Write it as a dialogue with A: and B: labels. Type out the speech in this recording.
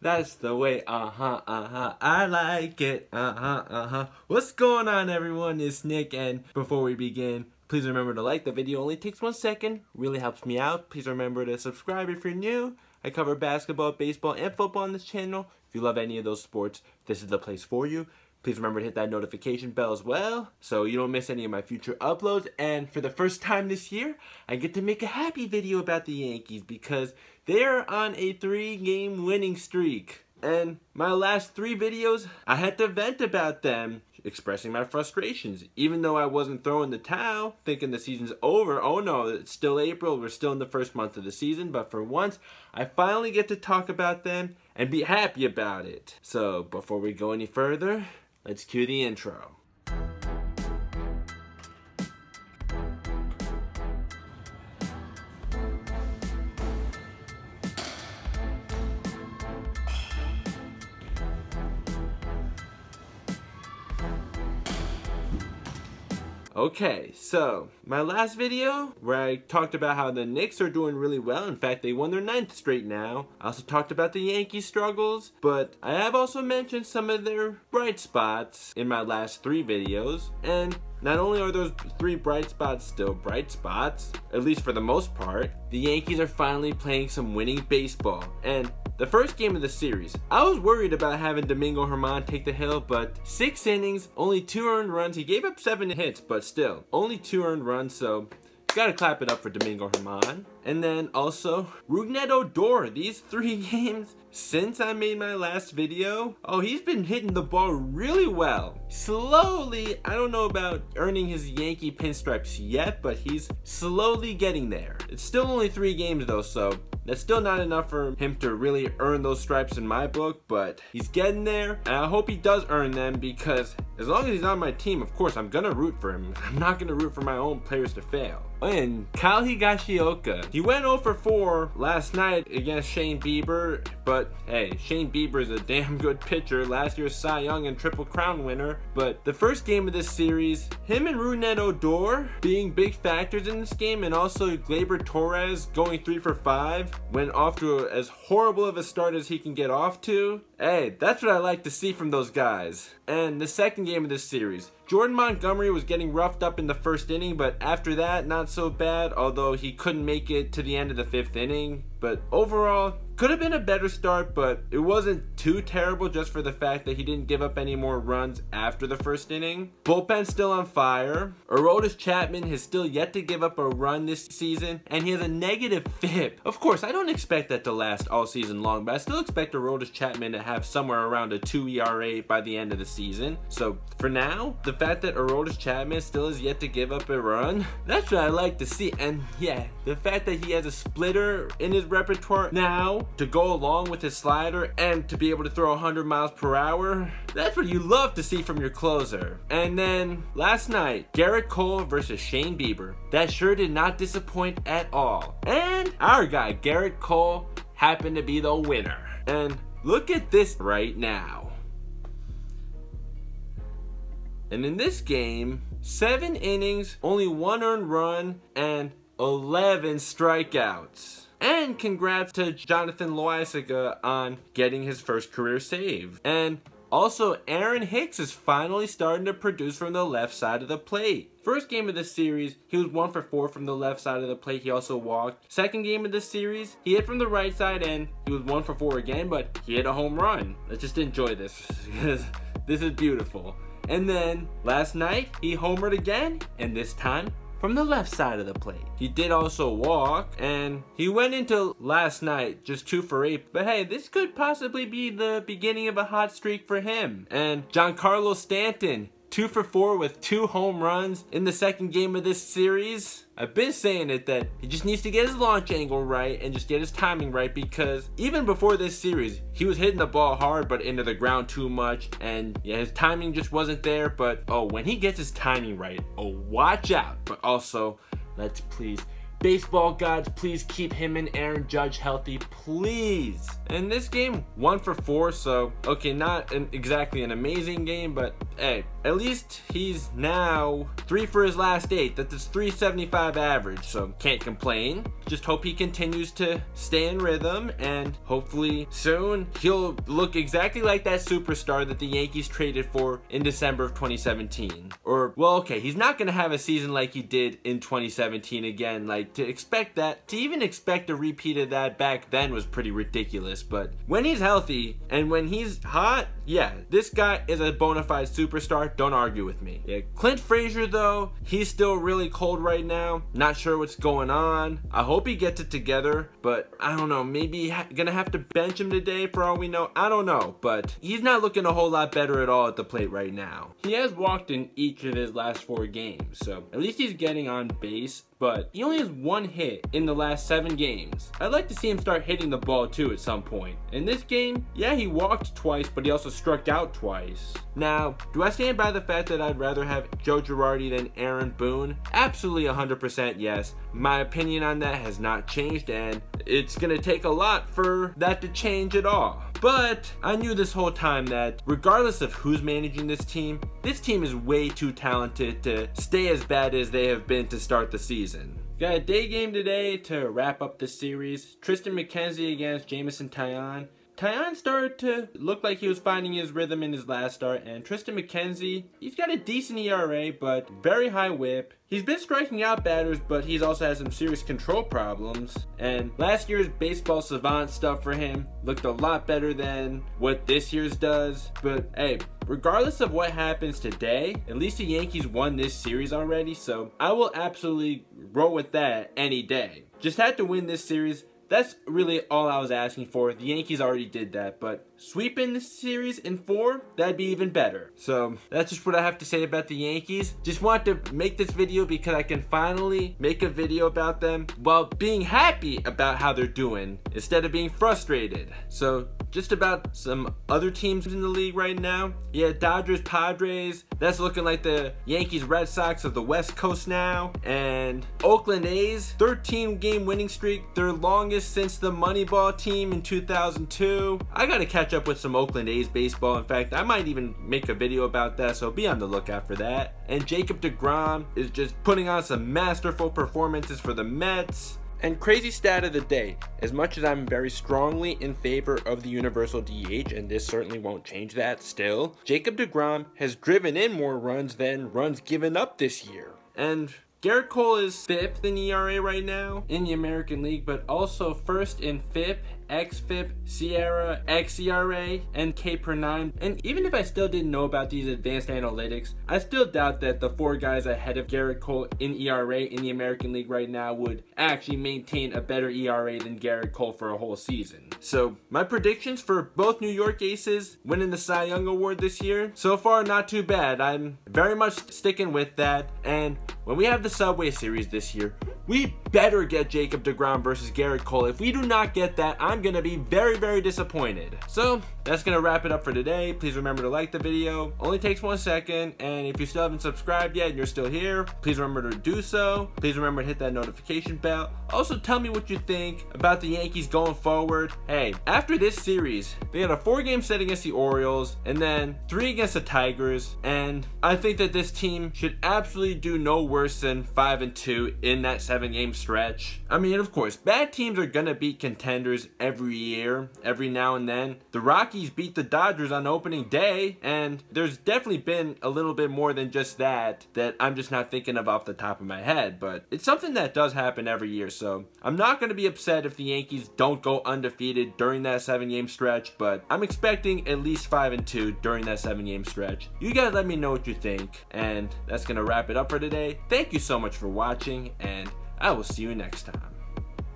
A: That's the way, I like it, What's going on, everyone? It's Nick, and before we begin, please remember to like the video. Only takes 1 second, really helps me out. Please remember to subscribe if you're new. I cover basketball, baseball, and football on this channel. If you love any of those sports, this is the place for you. Please remember to hit that notification bell as well, so you don't miss any of my future uploads. And for the first time this year, I get to make a happy video about the Yankees because they're on a 3-game winning streak. And my last 3 videos, I had to vent about them, expressing my frustrations. Even though I wasn't throwing the towel, thinking the season's over. Oh no, it's still April, we're still in the first month of the season, but for once, I finally get to talk about them and be happy about it. So, before we go any further, let's cue the intro. Okay, so my last video where I talked about how the Knicks are doing really well. In fact, they won their 9th straight now. I also talked about the Yankees' struggles, but I have also mentioned some of their bright spots in my last 3 videos. And not only are those 3 bright spots still bright spots, at least for the most part, the Yankees are finally playing some winning baseball. And the first game of the series, I was worried about having Domingo Germán take the hill, but 6 innings, only 2 earned runs. He gave up 7 hits, but still, only 2 earned runs, so gotta clap it up for Domingo Germán. And then also, Rougned Odor, these 3 games since I made my last video, oh, he's been hitting the ball really well. Slowly, I don't know about earning his Yankee pinstripes yet, but he's slowly getting there. It's still only 3 games though, so that's still not enough for him to really earn those stripes in my book, but he's getting there, and I hope he does earn them because as long as he's on my team, of course, I'm gonna root for him. I'm not gonna root for my own players to fail. And Kyle Higashioka, he went 0 for 4 last night against Shane Bieber, but hey, Shane Bieber is a damn good pitcher, last year's Cy Young and Triple Crown winner. But the first game of this series, him and Rougned Odor being big factors in this game, and also Gleyber Torres going 3 for 5, went off to as horrible of a start as he can get off to. Hey, that's what I like to see from those guys. And the second game of this series, Jordan Montgomery was getting roughed up in the first inning, but after that, not so bad, although he couldn't make it to the end of the 5th inning. But overall, could have been a better start, but it wasn't too terrible just for the fact that he didn't give up any more runs after the first inning. Bullpen's still on fire. Aroldis Chapman has still yet to give up a run this season, and he has a negative FIP. Of course, I don't expect that to last all season long, but I still expect Aroldis Chapman to have somewhere around a 2 ERA by the end of the season. So for now, the fact that Aroldis Chapman still has yet to give up a run, that's what I like to see. And yeah, the fact that he has a splitter in his repertoire now to go along with his slider and to be able to throw 100 miles per hour, that's what you love to see from your closer. And then last night, Gerrit Cole versus Shane Bieber. That sure did not disappoint at all. And our guy Gerrit Cole happened to be the winner. And look at this right now. And in this game, 7 innings, only 1 earned run, and 11 strikeouts. And congrats to Jonathan Loaisiga on getting his first career save. And also, Aaron Hicks is finally starting to produce from the left side of the plate. First game of the series, he was 1 for 4 from the left side of the plate. He also walked. Second game of the series, he hit from the right side and he was 1 for 4 again, but he hit a home run. Let's just enjoy this because this is beautiful. And then last night, he homered again, and this time from the left side of the plate. He did also walk, and he went into last night just 2 for 8. But hey, this could possibly be the beginning of a hot streak for him. And Giancarlo Stanton, 2 for 4 with 2 home runs in the second game of this series. I've been saying it that he just needs to get his launch angle right and just get his timing right, because even before this series, he was hitting the ball hard but into the ground too much, and yeah, his timing just wasn't there. But oh, when he gets his timing right, oh, watch out. But also, let's please baseball gods, please keep him and Aaron Judge healthy, please. And this game, 1 for 4, so okay, not exactly an amazing game, but hey, at least he's now 3 for his last 8. That's 375 average, so can't complain. Just hope he continues to stay in rhythm, and hopefully soon he'll look exactly like that superstar that the Yankees traded for in December of 2017. Or, well, okay, he's not gonna have a season like he did in 2017 again. Like, to even expect a repeat of that back then was pretty ridiculous. But when he's healthy and when he's hot, yeah, this guy is a bona fide superstar. Don't argue with me. Yeah, Clint Frazier though, he's still really cold right now. Not sure what's going on. I hope he gets it together, but I don't know, maybe gonna have to bench him today for all we know. I don't know, but he's not looking a whole lot better at all at the plate right now. He has walked in each of his last 4 games, so at least he's getting on base, but he only has 1 hit in the last 7 games. I'd like to see him start hitting the ball too at some point. In this game, yeah, he walked twice, but he also struck out twice. Now, do I stand by the fact that I'd rather have Joe Girardi than Aaron Boone? Absolutely 100% yes. My opinion on that has not changed, and it's gonna take a lot for that to change at all. But I knew this whole time that regardless of who's managing this team is way too talented to stay as bad as they have been to start the season. Got a day game today to wrap up the series. Tristan McKenzie against Jameson Taillon. Taillon started to look like he was finding his rhythm in his last start, and Tristan McKenzie, he's got a decent ERA, but very high whip. He's been striking out batters, but he's also had some serious control problems. And last year's baseball savant stuff for him looked a lot better than what this year's does. But hey, regardless of what happens today, at least the Yankees won this series already, so I will absolutely roll with that any day. Just had to win this series. That's really all I was asking for. The Yankees already did that, but sweeping this series in 4, that'd be even better. So that's just what I have to say about the Yankees. Just wanted to make this video because I can finally make a video about them while being happy about how they're doing instead of being frustrated. So just about some other teams in the league right now. Yeah, Dodgers, Padres, that's looking like the Yankees, Red Sox of the West Coast now. And Oakland A's, 13-game winning streak, their longest since the Moneyball team in 2002. I gotta catch up with some Oakland A's baseball. In fact, I might even make a video about that, so be on the lookout for that. And Jacob deGrom is just putting on some masterful performances for the Mets. And crazy stat of the day, as much as I'm very strongly in favor of the universal DH, and this certainly won't change that still, Jacob deGrom has driven in more runs than runs given up this year. And Garrett Cole is 5th in ERA right now in the American League, but also 1st in FIP, XFIP, Sierra, xERA, and K per 9. And even if I still didn't know about these advanced analytics, I still doubt that the 4 guys ahead of Garrett Cole in ERA in the American League right now would actually maintain a better ERA than Garrett Cole for a whole season. So my predictions for both New York Aces winning the Cy Young Award this year, so far not too bad. I'm very much sticking with that. And when we have the Subway Series this year, we better get Jacob deGrom versus Garrett Cole. If we do not get that, I'm gonna be very, very disappointed. So that's gonna wrap it up for today. Please remember to like the video. Only takes 1 second. And if you still haven't subscribed yet and you're still here, please remember to do so. Please remember to hit that notification bell. Also, tell me what you think about the Yankees going forward. Hey, after this series, they had a 4-game set against the Orioles and then 3 against the Tigers. And I think that this team should absolutely do no worse than 5-2 in that 7-game stretch. I mean, of course, bad teams are gonna beat contenders every year, every now and then. The Rockies beat the Dodgers on opening day, and there's definitely been a little bit more than just that I'm just not thinking of off the top of my head, but it's something that does happen every year, so I'm not gonna be upset if the Yankees don't go undefeated during that 7-game stretch, but I'm expecting at least 5-2 during that 7-game stretch. You guys let me know what you think, and that's gonna wrap it up for today. Thank you so much for watching, and I will see you next time.